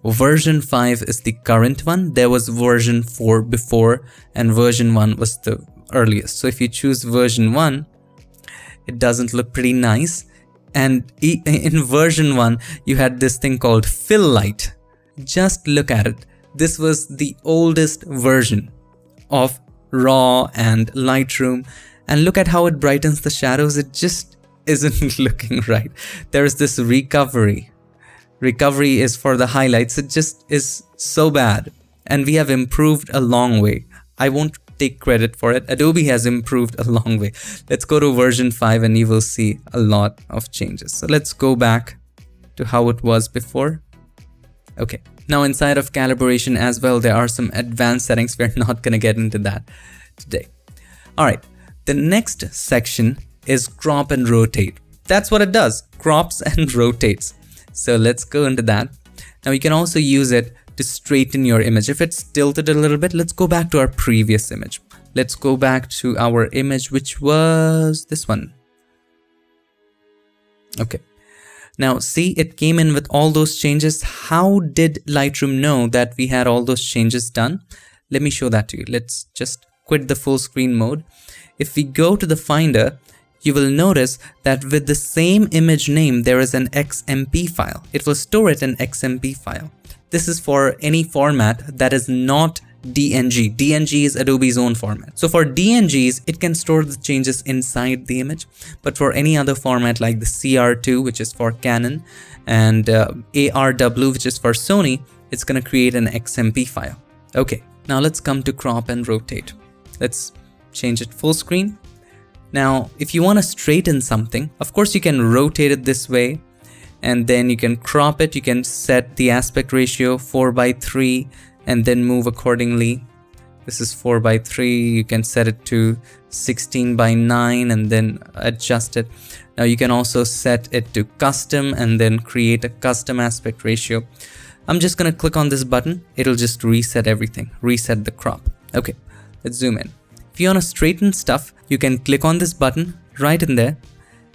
Version 5 is the current one. There was version 4 before, and version 1 was the earliest. So if you choose version 1, it doesn't look pretty nice. And in version 1, you had this thing called fill light. Just look at it. This was the oldest version of RAW and Lightroom. And look at how it brightens the shadows. It just isn't looking right. There is this recovery. Recovery is for the highlights. It just is so bad. And we have improved a long way. I won't take credit for it. Adobe has improved a long way. Let's go to version 5 and you will see a lot of changes. So let's go back to how it was before. Okay. Now inside of calibration as well, there are some advanced settings. We're not going to get into that today. All right. The next section is crop and rotate. That's what it does. Crops and rotates. So let's go into that. Now you can also use it to straighten your image. If it's tilted a little bit, let's go back to our previous image. Let's go back to our image, which was this one. Okay. Now see, it came in with all those changes. How did Lightroom know that we had all those changes done? Let me show that to you. Let's just quit the full screen mode. If we go to the Finder, you will notice that with the same image name, there is an XMP file. It will store it in XMP file. This is for any format that is not DNG. DNG is Adobe's own format. So for DNGs, it can store the changes inside the image. But for any other format like the CR2, which is for Canon, and ARW, which is for Sony, it's going to create an XMP file. Okay, now let's come to crop and rotate. Let's change it full screen. Now, if you want to straighten something, of course you can rotate it this way, and then you can crop it. You can set the aspect ratio 4:3 and then move accordingly. This is 4:3. You can set it to 16:9 and then adjust it. Now you can also set it to custom and then create a custom aspect ratio. I'm just going to click on this button. It'll just reset everything, reset the crop. Okay, let's zoom in. If you want to straighten stuff, you can click on this button right in there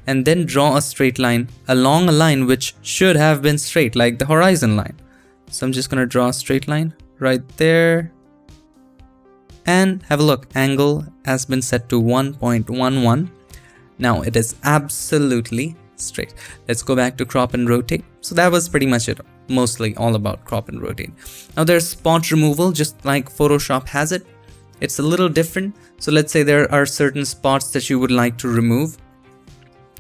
and then draw a straight line along a line which should have been straight, like the horizon line. So I'm just going to draw a straight line right there. And have a look, angle has been set to 1.11. Now it is absolutely straight. Let's go back to crop and rotate. So that was pretty much it, mostly all about crop and rotate. Now there's spot removal, just like Photoshop has it. It's a little different. So let's say there are certain spots that you would like to remove.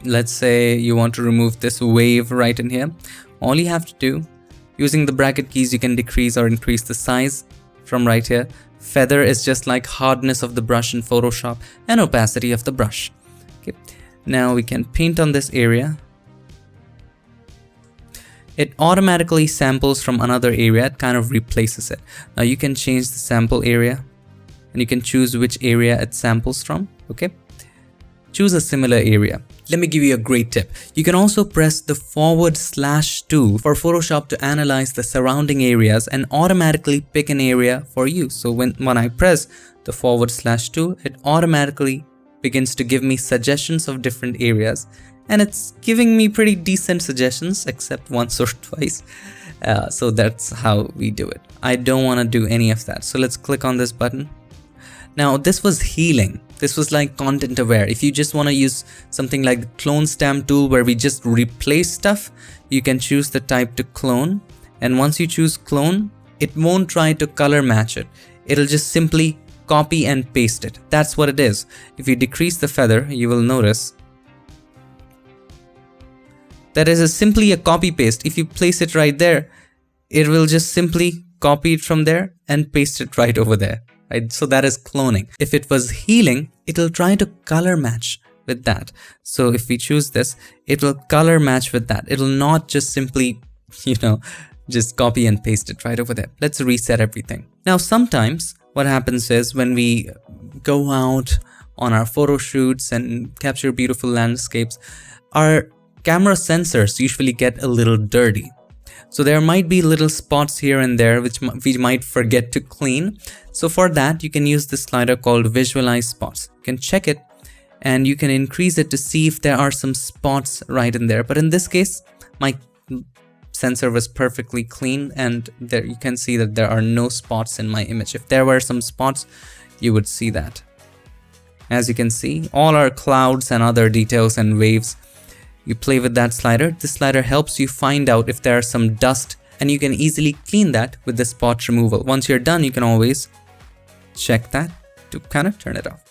Let's say you want to remove this wave right in here. All you have to do, using the bracket keys, you can decrease or increase the size from right here. Feather is just like hardness of the brush in Photoshop and opacity of the brush. Okay. Now we can paint on this area. It automatically samples from another area. It kind of replaces it. Now you can change the sample area and you can choose which area it samples from. Okay. Choose a similar area. Let me give you a great tip. You can also press the / tool for Photoshop to analyze the surrounding areas and automatically pick an area for you. So when I press the / tool, it automatically begins to give me suggestions of different areas and it's giving me pretty decent suggestions, except once or twice. So that's how we do it. I don't want to do any of that. So let's click on this button. Now this was healing. This was like content aware. If you just want to use something like the clone stamp tool where we just replace stuff, you can choose the type to clone. And once you choose clone, it won't try to color match it. It'll just simply copy and paste it. That's what it is. If you decrease the feather, you will notice that is simply a copy paste. If you place it right there, it will just simply copy it from there and paste it right over there. Right? So that is cloning. If it was healing, it'll try to color match with that. So if we choose this, it will color match with that. It'll not just simply, just copy and paste it right over there. Let's reset everything. Now, sometimes what happens is when we go out on our photo shoots and capture beautiful landscapes, our camera sensors usually get a little dirty. So there might be little spots here and there which we might forget to clean. So for that, you can use this slider called Visualize Spots. You can check it and you can increase it to see if there are some spots right in there. But in this case, my sensor was perfectly clean, and there you can see that there are no spots in my image. If there were some spots, you would see that. As you can see, all our clouds and other details and waves, you play with that slider. This slider helps you find out if there are some dust, and you can easily clean that with the spot removal. Once you're done, you can always check that to kind of turn it off.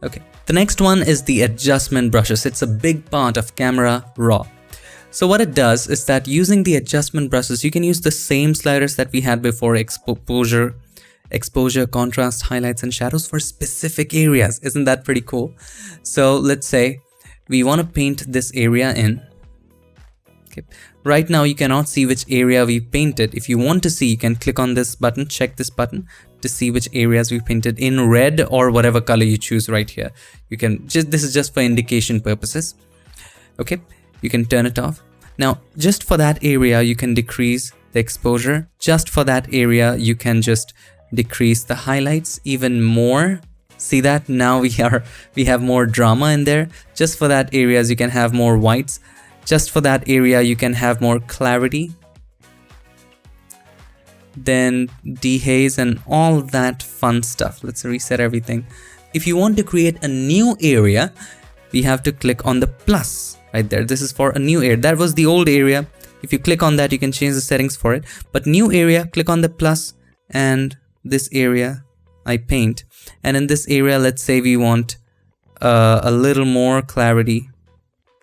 Okay, the next one is the adjustment brushes. It's a big part of Camera Raw. So what it does is that using the adjustment brushes, you can use the same sliders that we had before: exposure, contrast, highlights, and shadows for specific areas. Isn't that pretty cool? So let's say we want to paint this area in. Okay. Right now you cannot see which area we painted. If you want to see, you can click on this button, check this button to see which areas we painted in red or whatever color you choose right here. You can this is just for indication purposes. Okay, you can turn it off. Now, just for that area, you can decrease the exposure. Just for that area, you can just decrease the highlights even more. See that? Now we have more drama in there. Just for that areas, you can have more whites. Just for that area, you can have more clarity. Then dehaze and all that fun stuff. Let's reset everything. If you want to create a new area, we have to click on the plus right there. This is for a new area. That was the old area. If you click on that, you can change the settings for it. But new area, click on the plus, and this area I paint. And in this area, let's say we want a little more clarity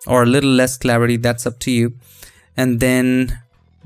or a little less clarity. That's up to you. And then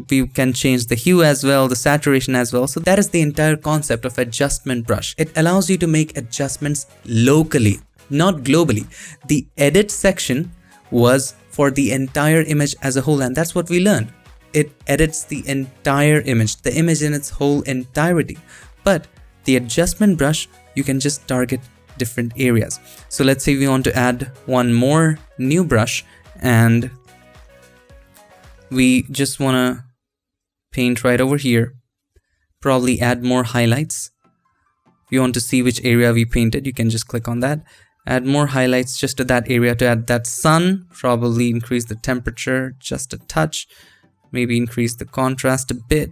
we can change the hue as well, the saturation as well. So that is the entire concept of adjustment brush. It allows you to make adjustments locally, not globally. The edit section was for the entire image as a whole, and that's what we learned. It edits the entire image, the image in its whole entirety. But the adjustment brush, you can just target different areas. So let's say we want to add one more new brush, and we just want to paint right over here, probably add more highlights. If you want to see which area we painted, you can just click on that. Add more highlights just to that area to add that sun, probably increase the temperature just a touch, maybe increase the contrast a bit,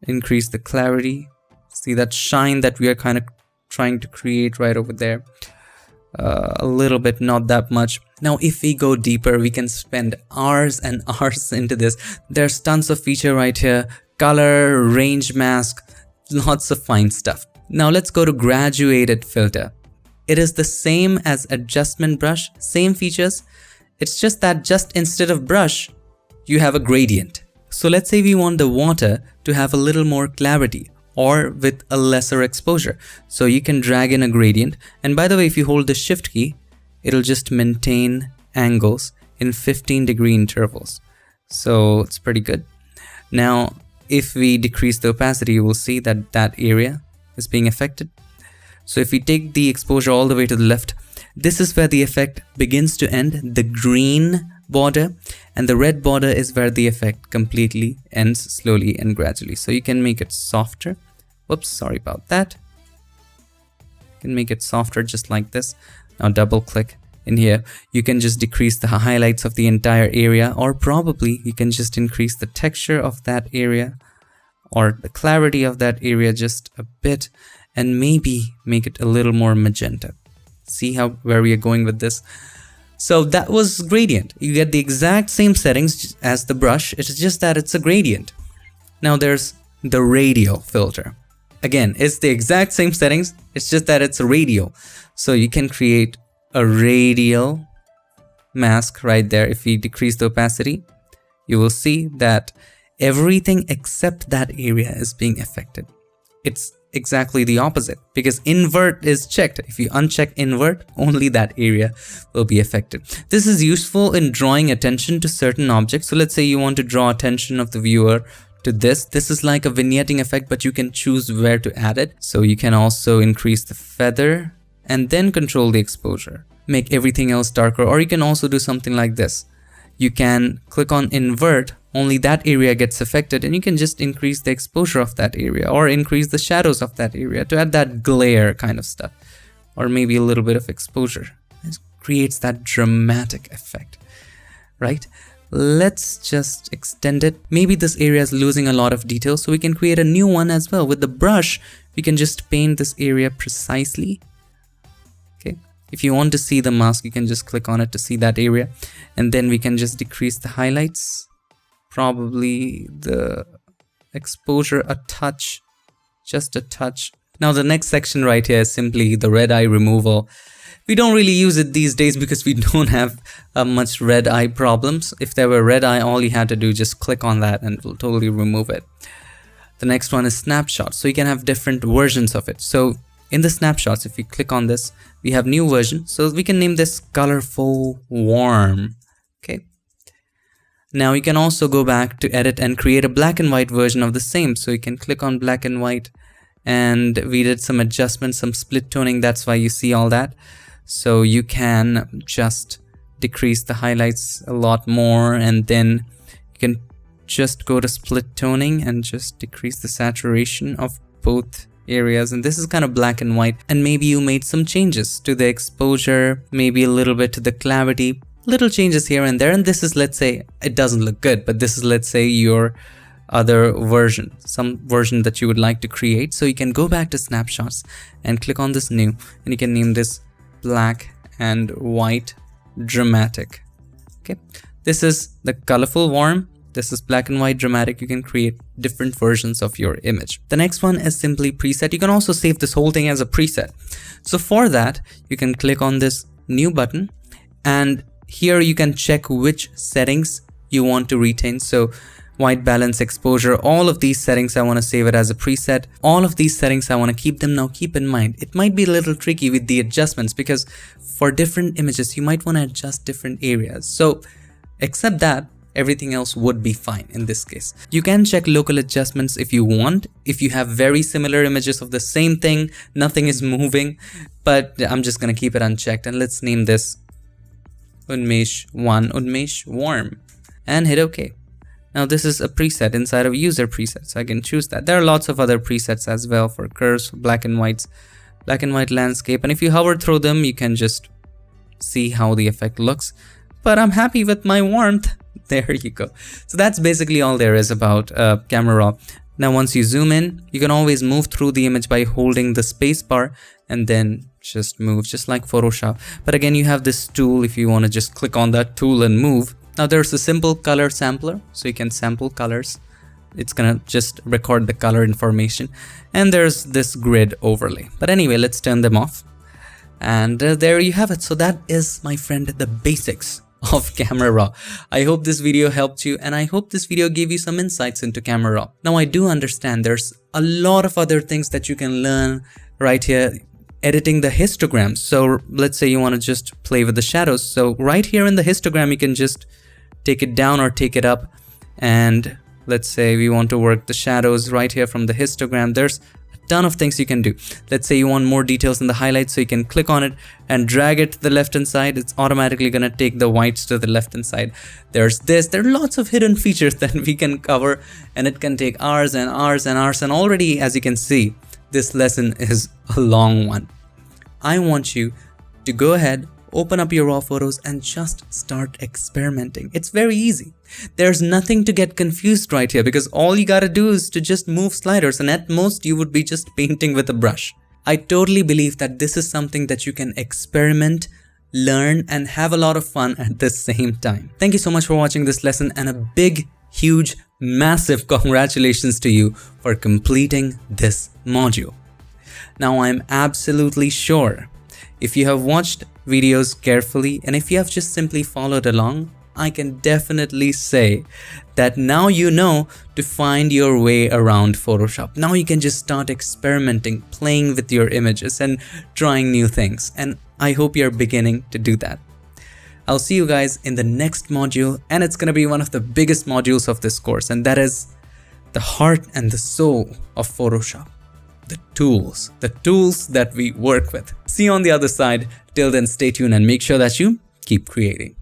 increase the clarity. See that shine that we are kind of trying to create right over there. A little bit, not that much. Now, if we go deeper, we can spend hours and hours into this. There's tons of feature right here. Color, range mask, lots of fine stuff. Now let's go to graduated filter. It is the same as adjustment brush, same features. It's just that just instead of brush, you have a gradient. So let's say we want the water to have a little more clarity or with a lesser exposure. So you can drag in a gradient. And by the way, if you hold the shift key, it'll just maintain angles in 15-degree intervals. So it's pretty good. Now, if we decrease the opacity, you will see that that area is being affected. So if we take the exposure all the way to the left, this is where the effect begins to end, the green border, and the red border is where the effect completely ends slowly and gradually. So you can make it softer. Whoops, sorry about that. You can make it softer just like this. Now double click in here. You can just decrease the highlights of the entire area, or probably you can just increase the texture of that area or the clarity of that area just a bit, and maybe make it a little more magenta. See where we are going with this? So that was gradient. You get the exact same settings as the brush. It's just that it's a gradient. Now there's the radial filter. Again, it's the exact same settings. It's just that it's a radial. So you can create a radial mask right there. If we decrease the opacity, you will see that everything except that area is being affected. It's exactly the opposite, because invert is checked. If you uncheck invert, only that area will be affected. This is useful in drawing attention to certain objects. So let's say you want to draw attention of the viewer to this. This is like a vignetting effect, but you can choose where to add it. So you can also increase the feather and then control the exposure, make everything else darker. Or you can also do something like this. You can click on invert, only that area gets affected, and you can just increase the exposure of that area or increase the shadows of that area to add that glare kind of stuff, or maybe a little bit of exposure. It creates that dramatic effect, right? Let's just extend it. Maybe this area is losing a lot of detail, so we can create a new one as well. With the brush, we can just paint this area precisely. Okay. If you want to see the mask, you can just click on it to see that area, and then we can just decrease the highlights, probably the exposure a touch, just a touch. Now the next section right here is simply the red eye removal. We don't really use it these days because we don't have much red eye problems. If there were red eye, all you had to do just click on that and it will totally remove it. The next one is snapshot. So you can have different versions of it. So in the snapshots, if you click on this, we have new version. So we can name this colorful warm. Okay. Now you can also go back to edit and create a black and white version of the same. So you can click on black and white, and we did some adjustments, some split toning. That's why you see all that. So you can just decrease the highlights a lot more, and then you can just go to split toning and just decrease the saturation of both areas. And this is kind of black and white, and maybe you made some changes to the exposure, maybe a little bit to the clarity, little changes here and there. And this is, let's say, it doesn't look good, but this is, let's say, your other version, some version that you would like to create. So you can go back to snapshots and click on this new, and you can name this black and white dramatic. Okay, this is the colorful warm. This is black and white dramatic. You can create different versions of your image. The next one is simply preset. You can also save this whole thing as a preset. So for that, you can click on this new button, and here you can check which settings you want to retain. So white balance, exposure, all of these settings I want to save it as a preset. All of these settings I want to keep them. Now keep in mind, it might be a little tricky with the adjustments, because for different images you might want to adjust different areas. So except that, everything else would be fine in this case. You can check local adjustments if you want, if you have very similar images of the same thing, nothing is moving, but I'm just going to keep it unchecked, and let's name this Unmesh 1 Unmesh warm and hit OK. Now this is a preset inside of user presets. I can choose that. There are lots of other presets as well for curves, black and whites, black and white landscape, and if you hover through them, you can just see how the effect looks. But I'm happy with my warmth. There you go. So that's basically all there is about Camera Raw. Now once you zoom in, you can always move through the image by holding the space bar and then just move, just like Photoshop. But again, you have this tool if you want to just click on that tool and move. Now there's a simple color sampler, so you can sample colors. It's gonna just record the color information. And there's this grid overlay. But anyway, let's turn them off. And there you have it. So that is, my friend, the basics of Camera Raw. I hope this video helped you, and I hope this video gave you some insights into Camera Raw. Now I do understand there's a lot of other things that you can learn right here. Editing the histograms. So let's say you want to just play with the shadows. So right here in the histogram, you can just take it down or take it up, and let's say we want to work the shadows right here from the histogram. There's a ton of things you can do. Let's say you want more details in the highlights, so you can click on it and drag it to the left hand side. It's automatically gonna take the whites to the left hand side. There's this. There are lots of hidden features that we can cover, and it can take hours and hours and hours. And already, as you can see, this lesson is a long one. I want you to go ahead, open up your raw photos and just start experimenting. It's very easy. There's nothing to get confused right here because all you gotta do is to just move sliders, and at most you would be just painting with a brush. I totally believe that this is something that you can experiment, learn, and have a lot of fun at the same time. Thank you so much for watching this lesson, and a big, huge, massive congratulations to you for completing this module. Now I'm absolutely sure if you have watched videos carefully and if you have just simply followed along, I can definitely say that now you know to find your way around Photoshop. Now you can just start experimenting, playing with your images and trying new things. And I hope you're beginning to do that. I'll see you guys in the next module, and it's gonna be one of the biggest modules of this course, and that is the heart and the soul of Photoshop. The tools that we work with. See you on the other side. Till then, stay tuned and make sure that you keep creating.